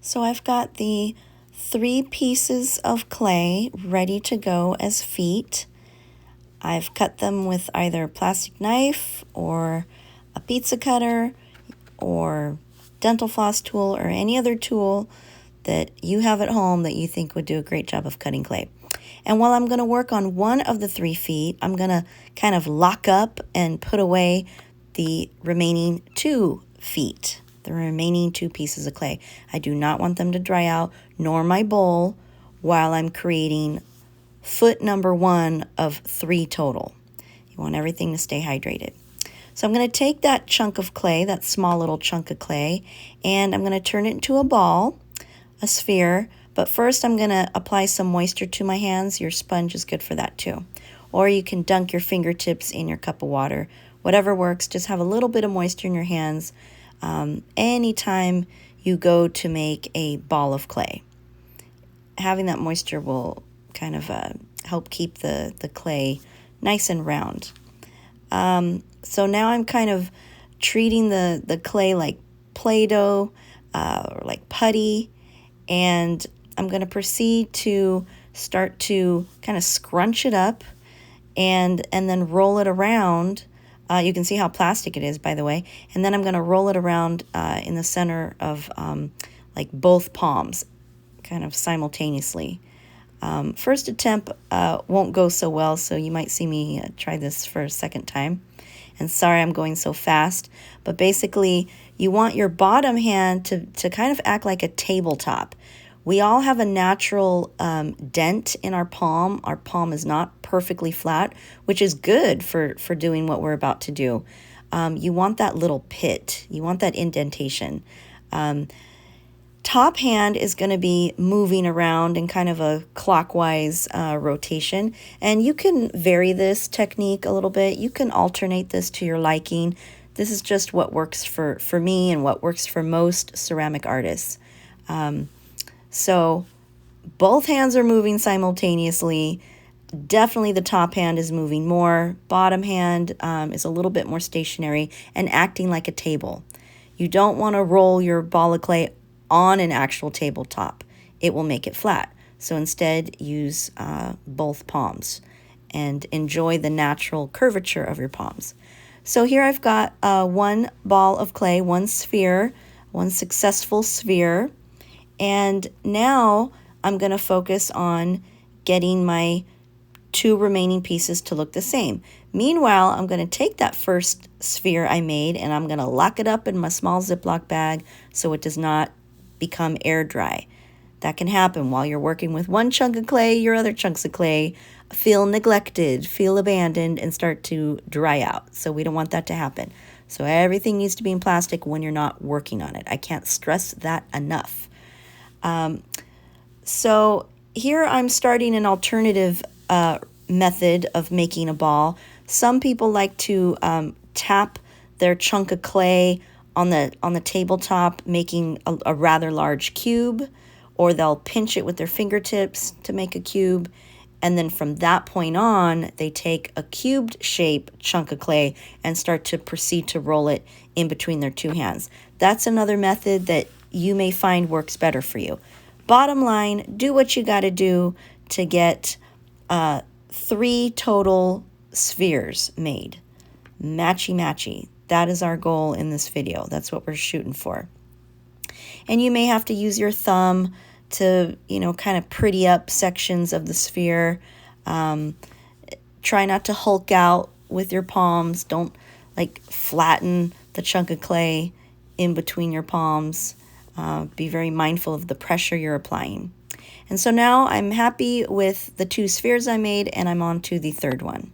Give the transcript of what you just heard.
So I've got the 3 pieces of clay ready to go as feet. I've cut them with either a plastic knife or a pizza cutter or dental floss tool or any other tool that you have at home that you think would do a great job of cutting clay. And while I'm going to work on one of the 3 feet, I'm going to kind of lock up and put away the remaining 2 feet, the remaining 2 pieces of clay. I do not want them to dry out, nor my bowl, while I'm creating foot number 1 of 3 total. You want everything to stay hydrated. So I'm going to take that chunk of clay, that small little chunk of clay, and I'm going to turn it into a ball, a sphere. But first I'm going to apply some moisture to my hands. Your sponge is good for that too. Or you can dunk your fingertips in your cup of water. Whatever works, just have a little bit of moisture in your hands anytime you go to make a ball of clay. Having that moisture will kind of help keep the clay nice and round. So now I'm kind of treating the clay like Play-Doh or like putty, and I'm going to proceed to start to kind of scrunch it up and then roll it around. You can see how plastic it is, by the way. And then I'm going to roll it around in the center of like both palms, kind of simultaneously. First attempt won't go so well, so you might see me try this for a second time. And sorry I'm going so fast, but basically you want your bottom hand to kind of act like a tabletop. We all have a natural dent in our palm. Our palm is not perfectly flat, which is good for doing what we're about to do. You want that little pit. You want that indentation. Top hand is going to be moving around in kind of a clockwise rotation. And you can vary this technique a little bit. You can alternate this to your liking. This is just what works for me and what works for most ceramic artists. So both hands are moving simultaneously. Definitely the top hand is moving more. Bottom hand is a little bit more stationary and acting like a table. You don't want to roll your ball of clay on an actual tabletop. It will make it flat. So instead, use both palms and enjoy the natural curvature of your palms. So here I've got one ball of clay, one sphere, one successful sphere. And now I'm going to focus on getting my 2 remaining pieces to look the same. Meanwhile, I'm going to take that first sphere I made and I'm going to lock it up in my small Ziploc bag so it does not become air dry. That can happen while you're working with one chunk of clay. Your other chunks of clay feel neglected, feel abandoned, and start to dry out. So we don't want that to happen. So everything needs to be in plastic when you're not working on it. I can't stress that enough. So here I'm starting an alternative method of making a ball. Some people like to tap their chunk of clay on the tabletop, making a rather large cube, or they'll pinch it with their fingertips to make a cube, and then from that point on, they take a cubed shape chunk of clay and start to proceed to roll it in between their 2 hands. That's another method that you may find works better for you. Bottom line, do what you got to do to get 3 total spheres made. Matchy-matchy. That is our goal in this video. That's what we're shooting for. And you may have to use your thumb to, kind of pretty up sections of the sphere. Try not to hulk out with your palms. Don't flatten the chunk of clay in between your palms. Be very mindful of the pressure you're applying. And so now I'm happy with the 2 spheres I made, and I'm on to the 3rd one.